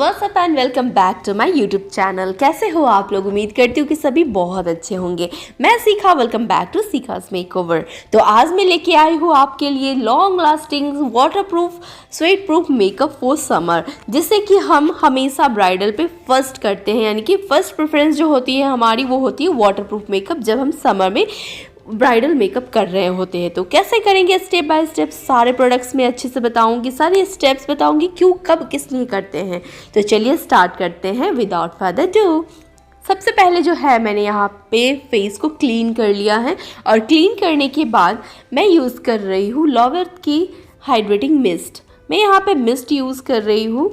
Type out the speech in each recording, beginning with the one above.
What's up and welcome back to my YouTube channel. कैसे हो आप लोग? उम्मीद करती हूँ कि सभी बहुत अच्छे होंगे। मैं सीखा, वेलकम बैक टू सीखास मेकओवर। तो आज मैं लेके आई हूँ आपके लिए long lasting water proof sweat proof makeup for summer, जिससे कि हम हमेशा ब्राइडल पे फर्स्ट करते हैं, यानी कि फर्स्ट प्रेफरेंस जो होती है हमारी वो होती है वाटर प्रूफ मेकअप जब हम समर में ब्राइडल मेकअप कर रहे होते हैं। तो कैसे करेंगे स्टेप बाय स्टेप सारे प्रोडक्ट्स में अच्छे से बताऊंगी, सारे स्टेप्स बताऊंगी क्यों कब किस लिए करते हैं। तो चलिए स्टार्ट करते हैं विदाउट फर्दर डू। सबसे पहले जो है मैंने यहाँ पे फेस को क्लीन कर लिया है और क्लीन करने के बाद मैं यूज़ कर रही हूँ लॉवरथ की हाइड्रेटिंग मिस्ट। मैं यहाँ पे मिस्ट यूज़ कर रही हूँ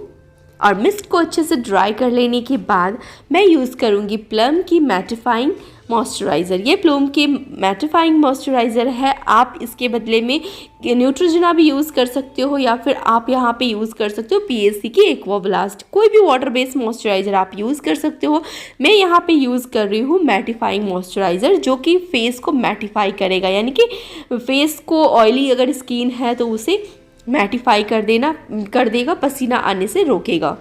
और मिस्ट को अच्छे से ड्राई कर लेने के बाद मैं यूज़ करूँगी प्लम की मैटिफाइंग मॉइस्चराइज़र। ये प्लम की मैटिफाइंग मॉइस्चराइज़र है। आप इसके बदले में न्यूट्रोजेना भी यूज़ कर सकते हो या फिर आप यहाँ पे यूज़ कर सकते हो पीएससी की एक्वाब्लास्ट, कोई भी वाटर बेस्ड मॉइस्चराइज़र आप यूज़ कर सकते हो। मैं यहाँ पे यूज़ कर रही हूँ मैटिफाइंग मॉइस्चराइज़र, जो कि फेस को मैटिफाई करेगा, यानी कि फेस को ऑयली अगर स्किन है तो उसे मैटिफाई कर देगा, पसीना आने से रोकेगा।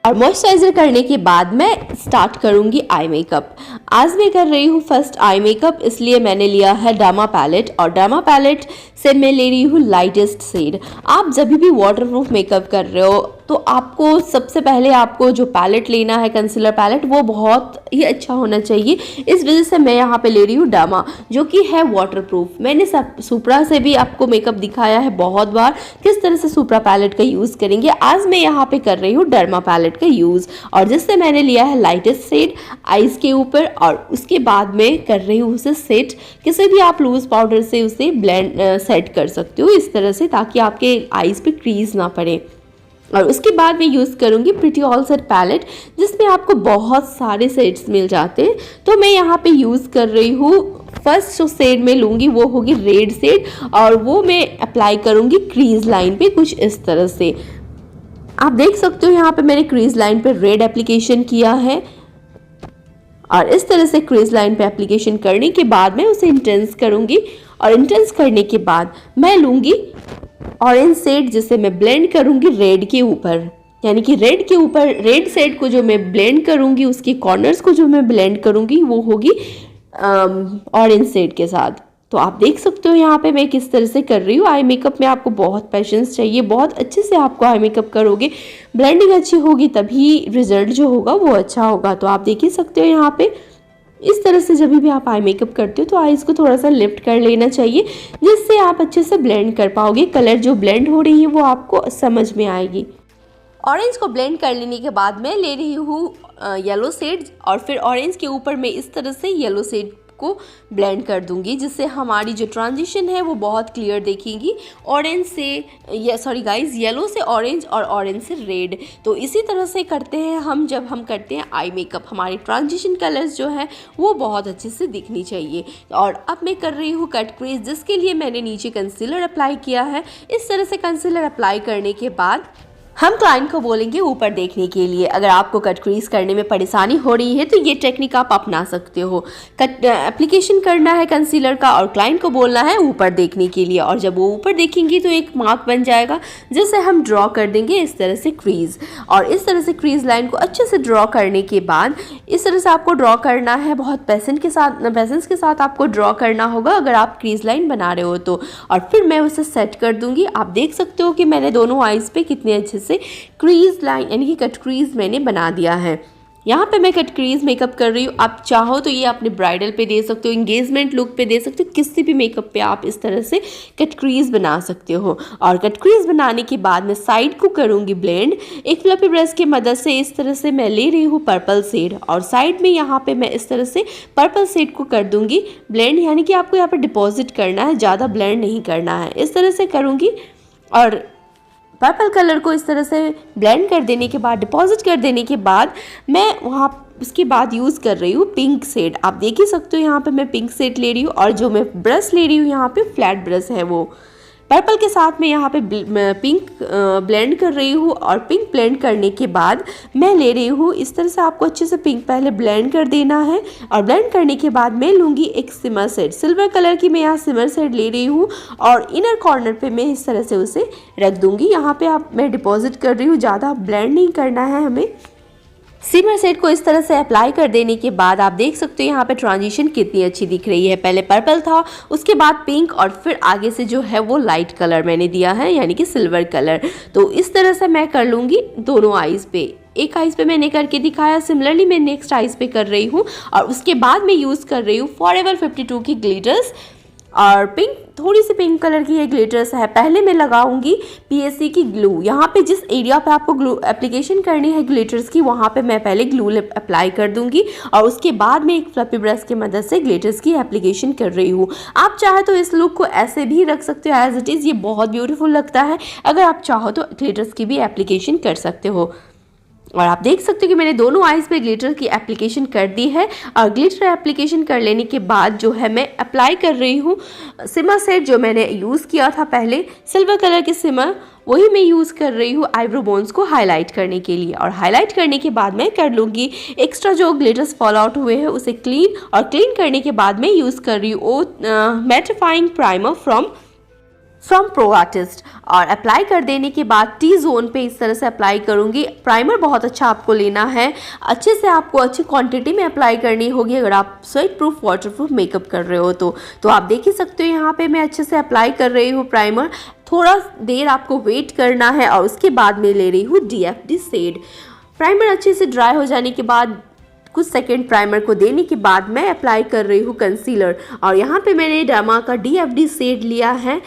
और मॉइस्चराइज़र करने के बाद मैं स्टार्ट करूँगी आई मेकअप। आज मैं कर रही हूँ फर्स्ट आई मेकअप, इसलिए मैंने लिया है डामा पैलेट और डामा पैलेट से मैं ले रही हूँ लाइटेस्ट शेड। आप जब भी वाटर प्रूफ मेकअप कर रहे हो तो आपको सबसे पहले आपको जो पैलेट लेना है, कंसीलर पैलेट, वो बहुत ही अच्छा होना चाहिए। इस वजह से मैं यहाँ पे ले रही हूँ डामा, जो कि है वाटर प्रूफ। मैंने सुप्रा से भी आपको मेकअप दिखाया है बहुत बार किस तरह से सुप्रा पैलेट का यूज़ करेंगे। आज मैं यहाँ पे कर रही हूँ डर्मा पैलेट का यूज़, और जिससे मैंने लिया है लाइटेस्ट शेड आईज के ऊपर और उसके बाद में कर रही हूँ उसे सेट। किसी भी आप लूज पाउडर से उसे ब्लेंड सेट कर सकते हो इस तरह से, ताकि आपके आईज पे क्रीज ना पड़े। और उसके बाद मैं यूज़ करूँगी प्रिटी ऑल सेट पैलेट, जिसमें आपको बहुत सारे सेट्स मिल जाते हैं। तो मैं यहाँ पे यूज़ कर रही हूँ, फर्स्ट जो शेड में लूँगी वो होगी रेड शेड और वो मैं अप्लाई करूँगी क्रीज लाइन पे कुछ इस तरह से। आप देख सकते हो यहाँ पे मैंने क्रीज लाइन पे रेड एप्लीकेशन किया है और इस तरह से क्रीज लाइन पे एप्लीकेशन करने के बाद मैं उसे इंटेंस करूँगी और इंटेंस करने के बाद मैं लूँगी ऑरेंज शेड, जिसे मैं ब्लेंड करूँगी रेड के ऊपर, यानी कि रेड के ऊपर रेड शेड को जो मैं ब्लेंड करूँगी, उसके कॉर्नर्स को जो मैं ब्लेंड करूँगी वो होगी ऑरेंज शेड के साथ। तो आप देख सकते हो यहाँ पे मैं किस तरह से कर रही हूँ। आई मेकअप में आपको बहुत पेशेंस चाहिए, बहुत अच्छे से आपको आई मेकअप करोगे, ब्लेंडिंग अच्छी होगी तभी रिजल्ट जो होगा वो अच्छा होगा। तो आप देख ही सकते हो यहाँ पे इस तरह से जब भी आप आई मेकअप करते हो तो आईज को थोड़ा सा लिफ्ट कर लेना चाहिए, जिससे आप अच्छे से ब्लेंड कर पाओगे। कलर जो ब्लेंड हो रही है वो आपको समझ में आएगी। ऑरेंज को ब्लेंड कर लेने के बाद मैं ले रही हूँ येलो शेड और फिर ऑरेंज के ऊपर मैं इस तरह से येलो शेड को ब्लेंड कर दूंगी, जिससे हमारी जो ट्रांजिशन है वो बहुत क्लियर दिखेगी। ऑरेंज से सॉरी गाइस, येलो से ऑरेंज और ऑरेंज से रेड। तो इसी तरह से करते हैं हम जब हम करते हैं आई मेकअप, हमारी ट्रांजिशन कलर्स जो है वो बहुत अच्छे से दिखनी चाहिए। और अब मैं कर रही हूँ कट क्रीज, जिसके लिए मैंने नीचे कंसीलर अप्लाई किया है। इस तरह से कंसीलर अप्लाई करने के बाद हम क्लाइंट को बोलेंगे ऊपर देखने के लिए। अगर आपको कट क्रीज करने में परेशानी हो रही है तो ये टेक्निक आप अपना सकते हो। कट एप्लीकेशन करना है कंसीलर का और क्लाइंट को बोलना है ऊपर देखने के लिए, और जब वो ऊपर देखेंगी तो एक मार्क बन जाएगा, जिसे हम ड्रॉ कर देंगे इस तरह से क्रीज। और इस तरह से क्रीज लाइन को अच्छे से ड्रॉ करने के बाद इस तरह से आपको ड्रॉ करना है, बहुत पेशेंस के साथ आपको ड्रॉ करना होगा अगर आप क्रीज लाइन बना रहे हो तो। और फिर मैं उसे सेट कर दूंगी। आप देख सकते हो कि मैंने दोनों आईज पे कितने अच्छे से क्रीज लाइन यानी कि कट क्रीज मैंने बना दिया है। यहाँ पे मैं कट क्रीज मेकअप कर रही हूँ। आप चाहो तो ये अपने ब्राइडल पे दे सकते हो, एंगेजमेंट लुक पे दे सकते हो, किसी भी मेकअप पे आप इस तरह से कट क्रीज बना सकते हो। और कट क्रीज बनाने के बाद मैं साइड को करूँगी ब्लेंड। एक फ्लफी ब्रश की मदद से इस तरह से मैं ले रही हूँ पर्पल शेड और साइड में यहाँ पे मैं इस तरह से पर्पल शेड को कर दूँगी ब्लेंड, यानी कि आपको यहाँ पर डिपॉजिट करना है, ज़्यादा ब्लेंड नहीं करना है। इस तरह से करूँगी और पर्पल कलर को इस तरह से ब्लेंड कर देने के बाद, डिपॉजिट कर देने के बाद मैं वहाँ उसके बाद यूज़ कर रही हूँ पिंक शेड। आप देख ही सकते हो यहाँ पे मैं पिंक शेड ले रही हूँ और जो मैं ब्रश ले रही हूँ यहाँ पे फ्लैट ब्रश है वो पर्पल के साथ मैं यहाँ पे पिंक ब्लेंड कर रही हूँ और पिंक ब्लेंड करने के बाद मैं ले रही हूँ इस तरह से आपको अच्छे से पिंक पहले ब्लेंड कर देना है। और ब्लेंड करने के बाद मैं लूँगी एक सिमर सेट, सिल्वर कलर की मैं यहाँ सिमर सेट ले रही हूँ और इनर कॉर्नर पे मैं इस तरह से उसे रख दूँगी। यहाँ पे आप मैं डिपॉजिट कर रही हूँ, ज़्यादा ब्लेंड नहीं करना है हमें। सिमर सेट को इस तरह से अप्लाई कर देने के बाद आप देख सकते हो यहाँ पे ट्रांजिशन कितनी अच्छी दिख रही है। पहले पर्पल था, उसके बाद पिंक और फिर आगे से जो है वो लाइट कलर मैंने दिया है यानी कि सिल्वर कलर। तो इस तरह से मैं कर लूँगी दोनों आईज़ पे। एक आईज़ पे मैंने करके दिखाया, सिमिलरली मैं नेक्स्ट आईज़ पे कर रही हूँ और उसके बाद मैं यूज़ कर रही हूँ फॉरएवर 52 की ग्लिटर्स और पिंक, थोड़ी सी पिंक कलर की ये ग्लिटर्स है। पहले मैं लगाऊंगी पीएससी की ग्लू। यहाँ पे जिस एरिया पे आपको ग्लू एप्लीकेशन करनी है ग्लिटर्स की, वहाँ पे मैं पहले ग्लू अप्लाई कर दूंगी और उसके बाद मैं एक फ्लफी ब्रश की मदद से ग्लिटर्स की एप्लीकेशन कर रही हूँ। आप चाहे तो इस लुक को ऐसे भी रख सकते हो एज इट इज़, ये बहुत ब्यूटीफुल लगता है। अगर आप चाहो तो ग्लिटर्स की भी एप्लीकेशन कर सकते हो। और आप देख सकते हो कि मैंने दोनों आईज पे ग्लिटर की एप्लीकेशन कर दी है और ग्लिटर एप्लीकेशन कर लेने के बाद जो है मैं अप्लाई कर रही हूँ सिमर सेट जो मैंने यूज़ किया था पहले, सिल्वर कलर के सिमर, वही मैं यूज़ कर रही हूँ आईब्रो बोन्स को हाईलाइट करने के लिए। और हाईलाइट करने के बाद मैं कर लूँगी एक्स्ट्रा जो ग्लिटर्स फॉल आउट हुए हैं उसे क्लीन, और क्लीन करने के बाद मैं यूज़ कर रही हूँ mattifying primer from pro artist. और अप्लाई कर देने के बाद टी जोन पे इस तरह से अप्लाई करूँगी। प्राइमर बहुत अच्छा आपको लेना है, अच्छे से आपको अच्छी क्वांटिटी में अप्लाई करनी होगी अगर आप sweat proof water proof makeup कर रहे हो तो आप देख ही सकते हो यहाँ पे मैं अच्छे से अप्लाई कर रही हूँ प्राइमर। थोड़ा देर आपको वेट करना है और उसके बाद मैं ले रही हूँ DFD शेड। प्राइमर अच्छे से ड्राई हो जाने के बाद कुछ सेकेंड प्राइमर को देने के बाद मैं अप्लाई कर रही हूँ कंसीलर। और यहाँ पे मैंने डामा का DFD शेड लिया है,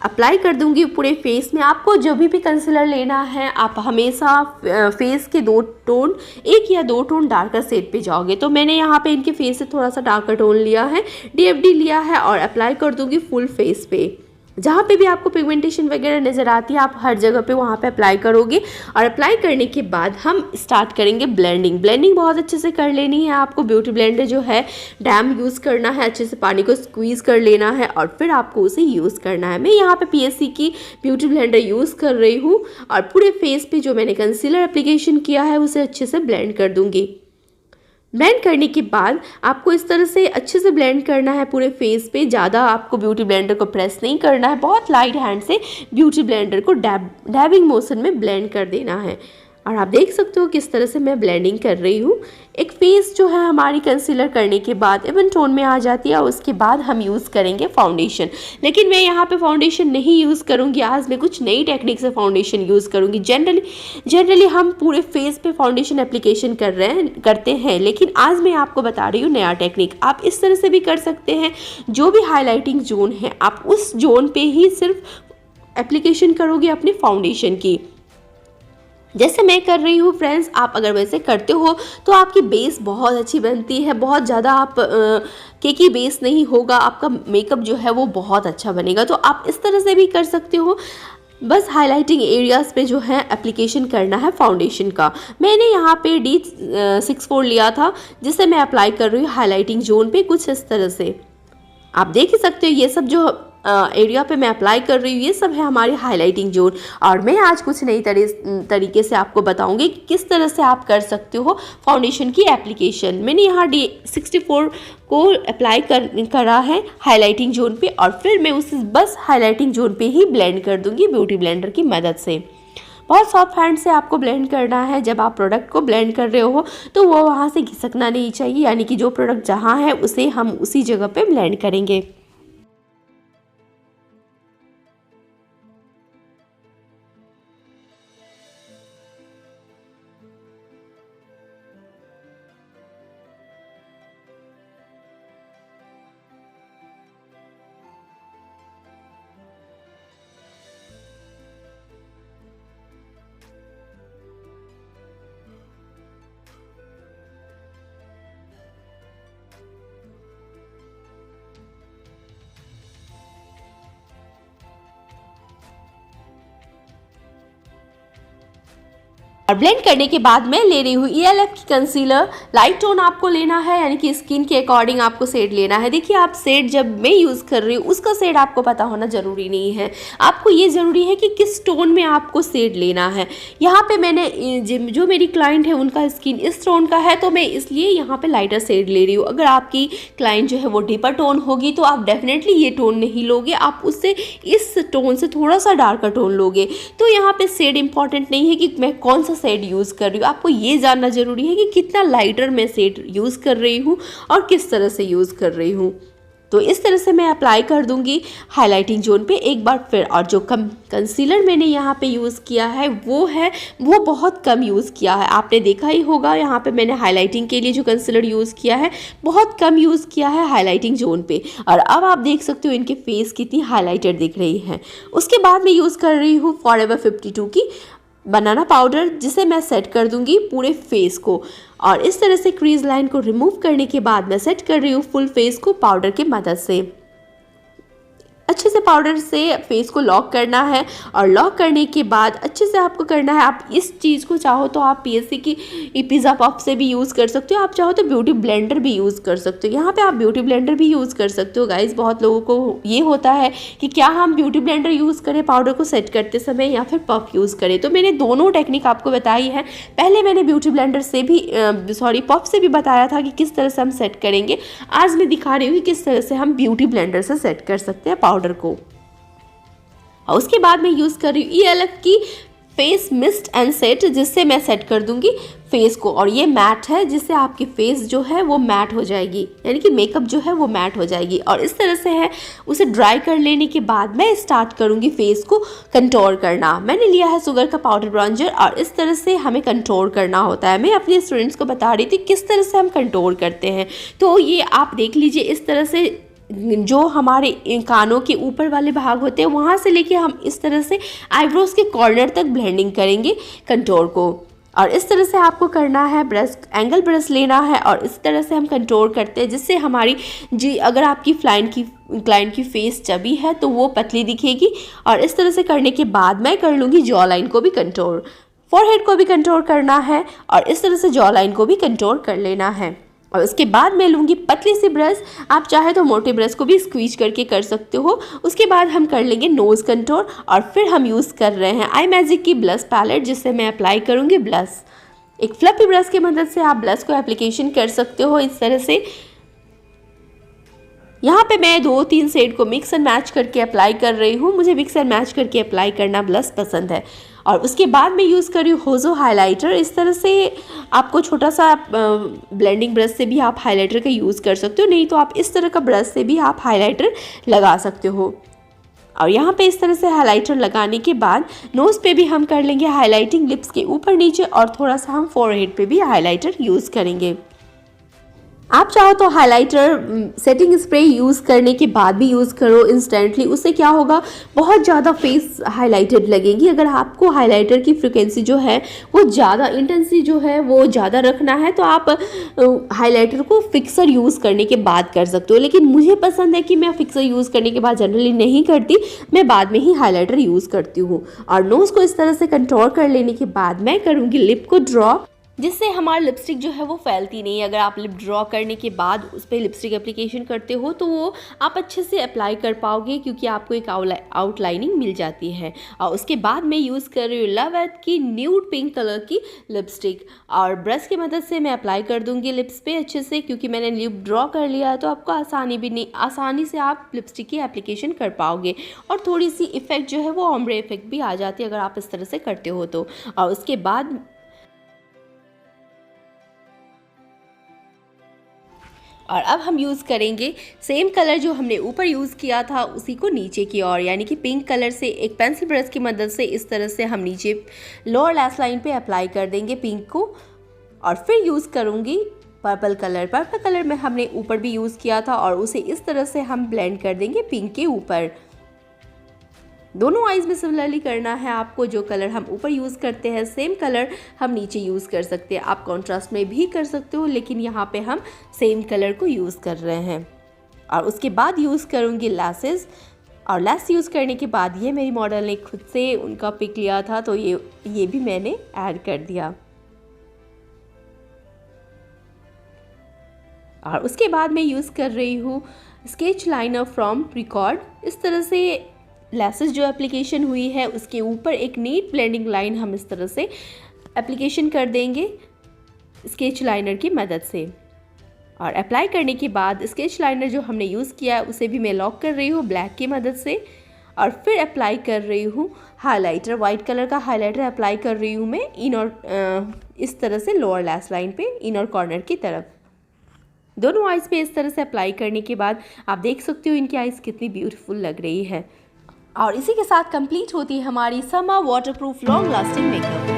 अप्लाई कर दूंगी पूरे फेस में। आपको जो भी कंसीलर लेना है आप हमेशा फेस के 2 टोन, 1 या 2 टोन डार्कर शेड पे जाओगे। तो मैंने यहाँ पे इनके फेस से थोड़ा सा डार्कर टोन लिया है, DFD लिया है और अप्लाई कर दूंगी फुल फेस पे। जहाँ पे भी आपको पिगमेंटेशन वगैरह नज़र आती है आप हर जगह पे वहाँ पे अप्लाई करोगे। और अप्लाई करने के बाद हम स्टार्ट करेंगे ब्लेंडिंग। ब्लेंडिंग बहुत अच्छे से कर लेनी है आपको। ब्यूटी ब्लेंडर जो है डैम यूज़ करना है, अच्छे से पानी को स्क्वीज़ कर लेना है और फिर आपको उसे यूज़ करना है। मैं यहाँ पे PSC की ब्यूटी ब्लेंडर यूज़ कर रही हूँ और पूरे फेस पे जो मैंने कंसीलर एप्लीकेशन किया है उसे अच्छे से ब्लेंड कर दूँगी। ब्लेंड करने के बाद आपको इस तरह से अच्छे से ब्लेंड करना है पूरे फेस पे। ज़्यादा आपको ब्यूटी ब्लेंडर को प्रेस नहीं करना है, बहुत लाइट हैंड से ब्यूटी ब्लेंडर को डैबिंग मोशन में ब्लेंड कर देना है। और आप देख सकते हो किस तरह से मैं ब्लेंडिंग कर रही हूँ। एक फेस जो है हमारी कंसीलर करने के बाद इवन टोन में आ जाती है और उसके बाद हम यूज़ करेंगे फाउंडेशन। लेकिन मैं यहाँ पे फाउंडेशन नहीं यूज़ करूँगी, आज मैं कुछ नई टेक्निक से फाउंडेशन यूज़ करूँगी। जनरली हम पूरे फेस पे फाउंडेशन एप्लीकेशन करते हैं, लेकिन आज मैं आपको बता रही हूँ नया टेक्निक। आप इस तरह से भी कर सकते हैं, जो भी हाईलाइटिंग जोन है आप उस जोन पे ही सिर्फ एप्लीकेशन करोगे अपने फाउंडेशन की, जैसे मैं कर रही हूँ फ्रेंड्स। आप अगर वैसे करते हो तो आपकी बेस बहुत अच्छी बनती है, बहुत ज़्यादा आप केकी बेस नहीं होगा, आपका मेकअप जो है वो बहुत अच्छा बनेगा। तो आप इस तरह से भी कर सकते हो। बस हाइलाइटिंग एरियाज़ पे जो है एप्लीकेशन करना है फाउंडेशन का। मैंने यहाँ पे D64 लिया था जिसे मैं अप्लाई कर रही हूँ हाइलाइटिंग जोन पे कुछ इस तरह से। आप देख ही सकते हो ये सब जो एरिया पे मैं अप्लाई कर रही हूँ ये सब है हमारी हाइलाइटिंग जोन। और मैं आज कुछ नई तरीके से आपको बताऊंगी कि किस तरह से आप कर सकते हो फाउंडेशन की एप्लीकेशन। मैंने यहाँ D64 को अप्लाई करा है हाइलाइटिंग जोन पे और फिर मैं उसे बस हाइलाइटिंग जोन पे ही ब्लेंड कर दूंगी ब्यूटी ब्लेंडर की मदद से। बहुत सॉफ्ट हैंड से आपको ब्लेंड करना है। जब आप प्रोडक्ट को ब्लेंड कर रहे हो तो वो वहाँ से घिसकना नहीं चाहिए, यानी कि जो प्रोडक्ट जहाँ है उसे हम उसी जगह पे ब्लेंड करेंगे। और ब्लेंड करने के बाद मैं ले रही हूँ ELF की कंसीलर। लाइट टोन आपको लेना है, यानी कि स्किन के अकॉर्डिंग आपको शेड लेना है। देखिए आप शेड जब मैं यूज़ कर रही हूँ उसका शेड आपको पता होना ज़रूरी नहीं है, आपको ये ज़रूरी है कि किस टोन में आपको शेड लेना है। यहाँ पे मैंने जो मेरी क्लाइंट है उनका स्किन इस टोन का है, तो मैं इसलिए यहाँ पे लाइटर शेड ले रही हूँ। अगर आपकी क्लाइंट जो है वो डीपर टोन होगी तो आप डेफिनेटली ये टोन नहीं लोगे, आप उससे इस टोन से थोड़ा सा डार्कर टोन लोगे। तो यहाँ पे शेड इंपॉर्टेंट नहीं है कि मैं कौन सा शेड यूज़ कर रही हूँ, आपको ये जानना ज़रूरी है कि कितना लाइटर मैं शेड यूज़ कर रही हूँ और किस तरह से यूज़ कर रही हूँ। तो इस तरह से मैं अप्लाई कर दूंगी हाइलाइटिंग जोन पे एक बार फिर। और जो कंसीलर मैंने यहाँ पे यूज़ किया है वो बहुत कम यूज़ किया है। आपने देखा ही होगा यहाँ पे मैंने हाइलाइटिंग के लिए जो कंसीलर यूज़ किया है बहुत कम यूज़ किया है हाइलाइटिंग जोन पे। और अब आप देख सकते हो इनके फेस कितनी हाईलाइटेड दिख रही है। उसके बाद मैं यूज़ कर रही हूँ फॉरएवर 52 की बनाना पाउडर, जिसे मैं सेट कर दूंगी पूरे फेस को। और इस तरह से क्रीज लाइन को रिमूव करने के बाद मैं सेट कर रही हूँ फुल फेस को पाउडर की मदद से। अच्छे से पाउडर से फेस को लॉक करना है और लॉक करने के बाद अच्छे से आपको करना है। आप इस चीज़ को चाहो तो आप PSC की पिज़्ज़ा पॉप से भी यूज़ कर सकते हो, आप चाहो तो ब्यूटी ब्लेंडर भी यूज़ कर सकते हो। यहाँ पे आप ब्यूटी ब्लेंडर भी यूज़ कर सकते हो गाइस। बहुत लोगों को ये होता है कि क्या हम ब्यूटी ब्लेंडर यूज़ करें पाउडर को सेट करते समय या फिर पफ यूज़ करें। तो मैंने दोनों टेक्निक आपको बताई है। पहले मैंने ब्यूटी ब्लेंडर से भी पफ से भी बताया था कि किस तरह से हम सेट करेंगे। आज मैं दिखा रही हूँ कि किस तरह से हम ब्यूटी ब्लेंडर से सेट कर सकते हैं पाउडर को। और उसके बाद मैं यूज़ कर रही हूँ ELF की फेस मिस्ट एंड सेट, जिससे मैं सेट कर दूंगी फेस को। और ये मैट है, जिससे आपकी फेस जो है वो मैट हो जाएगी, यानी कि मेकअप जो है वो मैट हो जाएगी। और इस तरह से है, उसे ड्राई कर लेने के बाद मैं स्टार्ट करूंगी फेस को कंटूर करना। मैंने लिया है शुगर का पाउडर ब्रॉन्जर और इस तरह से हमें कंटूर करना होता है। मैं अपने स्टूडेंट्स को बता रही थी किस तरह से हम कंटूर करते हैं। तो ये आप देख लीजिए, इस तरह से जो हमारे कानों के ऊपर वाले भाग होते हैं वहाँ से लेके हम इस तरह से आईब्रोज के कॉर्नर तक ब्लेंडिंग करेंगे कंटूर को। और इस तरह से आपको करना है, ब्रश एंगल ब्रश लेना है और इस तरह से हम कंटूर करते हैं, जिससे हमारी अगर आपकी क्लाइंट की फेस चबी है तो वो पतली दिखेगी। और इस तरह से करने के बाद मैं कर लूँगी जॉ लाइन को भी कंटूर, फॉरहेड को भी कंटूर करना है और इस तरह से जॉ लाइन को भी कंटूर कर लेना है। और उसके बाद मैं लूँगी पतली सी ब्रश, आप चाहे तो मोटे ब्रश को भी स्क्वीज करके कर सकते हो। उसके बाद हम कर लेंगे नोज़ कंटूर और फिर हम यूज़ कर रहे हैं आई मैजिक की ब्लश पैलेट, जिससे मैं अप्लाई करूँगी ब्लश। एक फ्लफी ब्रश की मदद से आप ब्लश को एप्लीकेशन कर सकते हो इस तरह से। यहाँ पे मैं 2-3 शेड को मिक्स एंड मैच करके अप्लाई कर रही हूँ। मुझे मिक्स एंड मैच करके अप्लाई करना ब्लश पसंद है। और उसके बाद मैं यूज़ कर रही हूँ होजो हाइलाइटर। इस तरह से आपको छोटा सा ब्लेंडिंग ब्रश से भी आप हाइलाइटर का यूज़ कर सकते हो, नहीं तो आप इस तरह का ब्रश से भी आप हाइलाइटर लगा सकते हो। और यहाँ पे इस तरह से हाइलाइटर लगाने के बाद नोज़ पे भी हम कर लेंगे हाइलाइटिंग, लिप्स के ऊपर नीचे, और थोड़ा सा हम फोरहेड पे भी हाइलाइटर यूज़ करेंगे। आप चाहो तो हाइलाइटर सेटिंग स्प्रे यूज़ करने के बाद भी यूज़ करो इंस्टेंटली, उससे क्या होगा, बहुत ज़्यादा फेस हाइलाइटेड लगेगी। अगर आपको हाइलाइटर की फ्रिक्वेंसी जो है वो ज़्यादा इंटेंसिटी जो है वो ज़्यादा रखना है तो आप हाइलाइटर को फिक्सर यूज़ करने के बाद कर सकते हो। लेकिन मुझे पसंद है कि मैं फिक्सर यूज़ करने के बाद जनरली नहीं करती, मैं बाद में ही हाइलाइटर यूज़ करती हूँ। और नोज़ को इस तरह से कंटूर कर लेने के बाद मैं करूँगी लिप को ड्रॉ, जिससे हमारी लिपस्टिक जो है वो फैलती नहीं। अगर आप लिप ड्रॉ करने के बाद उस पर लिपस्टिक एप्लीकेशन करते हो तो वो आप अच्छे से अप्लाई कर पाओगे, क्योंकि आपको एक आउटलाइनिंग मिल जाती है। और उसके बाद मैं यूज़ कर रही हूँ लव एथ की न्यूड पिंक कलर की लिपस्टिक, और ब्रश की मदद से मैं अप्लाई कर दूँगी लिप्स पे अच्छे से, क्योंकि मैंने लिप ड्रॉ कर लिया है तो आपको आसानी से आप लिपस्टिक की एप्लीकेशन कर पाओगे। और थोड़ी सी इफ़ेक्ट जो है वो ऑम्ब्रे इफेक्ट भी आ जाती है अगर आप इस तरह से करते हो तो। और उसके बाद और अब हम यूज़ करेंगे सेम कलर जो हमने ऊपर यूज़ किया था उसी को नीचे की ओर, यानी कि पिंक कलर से एक पेंसिल ब्रश की मदद से इस तरह से हम नीचे लोअर लैश लाइन पे अप्लाई कर देंगे पिंक को। और फिर यूज़ करूँगी पर्पल कलर में हमने ऊपर भी यूज़ किया था और उसे इस तरह से हम ब्लेंड कर देंगे पिंक के ऊपर। दोनों आईज में सिमिलरली करना है आपको, जो कलर हम ऊपर यूज़ करते हैं सेम कलर हम नीचे यूज़ कर सकते हैं। आप कॉन्ट्रास्ट में भी कर सकते हो, लेकिन यहाँ पे हम सेम कलर को यूज़ कर रहे हैं। और उसके बाद यूज़ करूँगी लैसेस। और लेस यूज़ करने के बाद ये मेरी मॉडल ने खुद से उनका पिक लिया था, तो ये भी मैंने ऐड कर दिया। और उसके बाद मैं यूज़ कर रही हूँ स्केच लाइनर फ्रॉम रिकॉर्ड। इस तरह से लेसेस जो एप्लीकेशन हुई है उसके ऊपर एक नीट ब्लेंडिंग लाइन हम इस तरह से एप्लीकेशन कर देंगे स्केच लाइनर की मदद से। और अप्लाई करने के बाद स्केच लाइनर जो हमने यूज़ किया उसे भी मैं लॉक कर रही हूँ ब्लैक की मदद से। और फिर अप्लाई कर रही हूँ हाइलाइटर, वाइट कलर का हाइलाइटर अप्लाई कर रही हूँ मैं इन और इस तरह से लोअर लैश लाइन पे इन और कॉर्नर की तरफ। दोनों आइज़ पे इस तरह से अप्लाई करने के बाद आप देख सकते हो इनकी आइज़ कितनी ब्यूटीफुल लग रही है। और इसी के साथ कंप्लीट होती है हमारी summer waterproof long lasting makeup.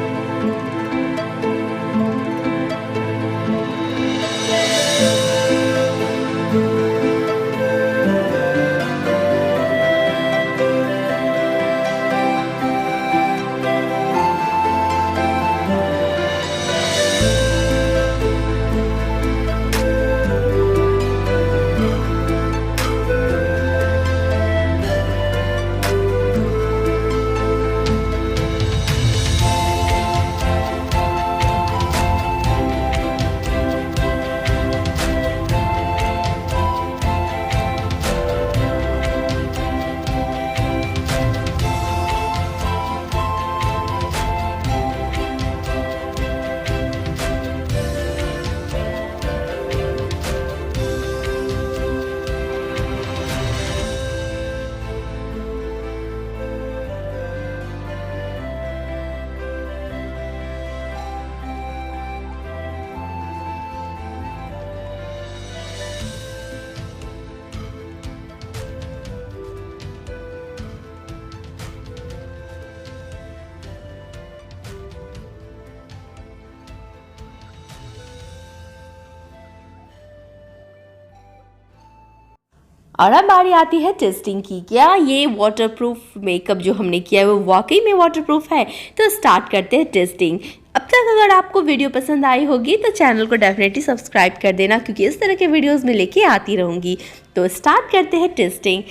और अब बारी आती है टेस्टिंग की। क्या ये वाटरप्रूफ मेकअप जो हमने किया है वो वाकई में वाटरप्रूफ है? तो स्टार्ट करते हैं टेस्टिंग। अब तक अगर आपको वीडियो पसंद आई होगी तो चैनल को डेफिनेटली सब्सक्राइब कर देना, क्योंकि इस तरह के वीडियोस में लेके आती रहूँगी। तो स्टार्ट करते हैं टेस्टिंग।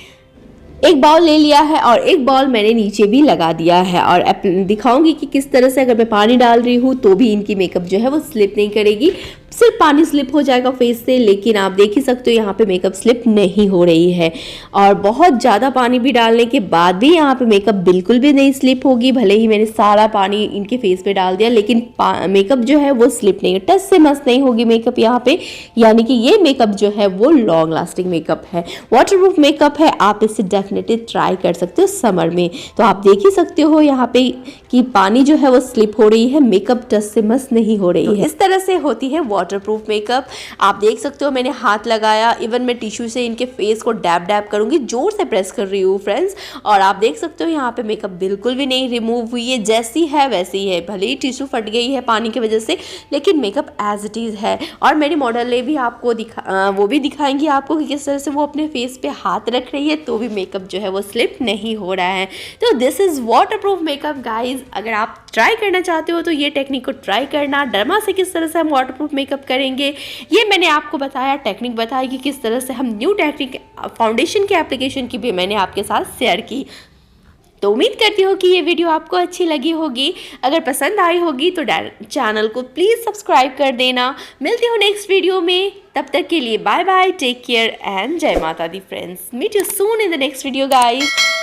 एक बाउल ले लिया है और एक बाउल मैंने नीचे भी लगा दिया है और दिखाऊंगी कि किस तरह से अगर मैं पानी डाल रही हूँ तो भी इनकी मेकअप जो है वो स्लिप नहीं करेगी। सिर्फ पानी स्लिप हो जाएगा फेस से, लेकिन आप देख ही सकते हो यहाँ पे मेकअप स्लिप नहीं हो रही है। और बहुत ज़्यादा पानी भी डालने के बाद भी यहाँ पे मेकअप बिल्कुल भी नहीं स्लिप होगी। भले ही मैंने सारा पानी इनके फेस पे डाल दिया, लेकिन मेकअप जो है वो स्लिप नहीं, टच से मस नहीं होगी मेकअप यहाँ पे। यानी कि ये मेकअप जो है वो लॉन्ग लास्टिंग मेकअप है, वाटरप्रूफ मेकअप है। आप इसे डेफिनेटली ट्राई कर सकते हो समर में। तो आप देख ही सकते हो यहाँ पे कि पानी जो है वो स्लिप हो रही है, मेकअप टच से मस नहीं हो रही है। इस तरह से होती है वाटरप्रूफ मेकअप। आप देख सकते हो मैंने हाथ लगाया, इवन मैं टिश्यू से इनके फेस को डैब डैब करूंगी, जोर से प्रेस कर रही हूँ फ्रेंड्स। और आप देख सकते हो यहाँ पे मेकअप बिल्कुल भी नहीं रिमूव हुई है, जैसी है वैसी है। भले ही टिश्यू फट गई है पानी की वजह से, लेकिन मेकअप एज इट इज़ है। और मेरी मॉडल ने भी आपको वो भी दिखाएंगी आपको कि किस तरह से वो अपने फेस पे हाथ रख रही है तो भी मेकअप जो है वो स्लिप नहीं हो रहा है। तो this is waterproof makeup guys. अगर आप ट्राई करना चाहते हो तो ये टेक्निक को ट्राई करना। डर्मा से किस तरह से हम वाटरप्रूफ मेकअप करेंगे ये मैंने आपको बताया, टेक्निक बताई कि किस तरह से हम न्यू टेक्निक फाउंडेशन के एप्लीकेशन की भी मैंने आपके साथ शेयर की। तो उम्मीद करती हूँ कि ये वीडियो आपको अच्छी लगी होगी। अगर पसंद आई होगी तो चैनल को प्लीज़ सब्सक्राइब कर देना। मिलती हूँ नेक्स्ट वीडियो में, तब तक के लिए bye bye, take care and जय माता दी friends. Meet you soon in the next video guys.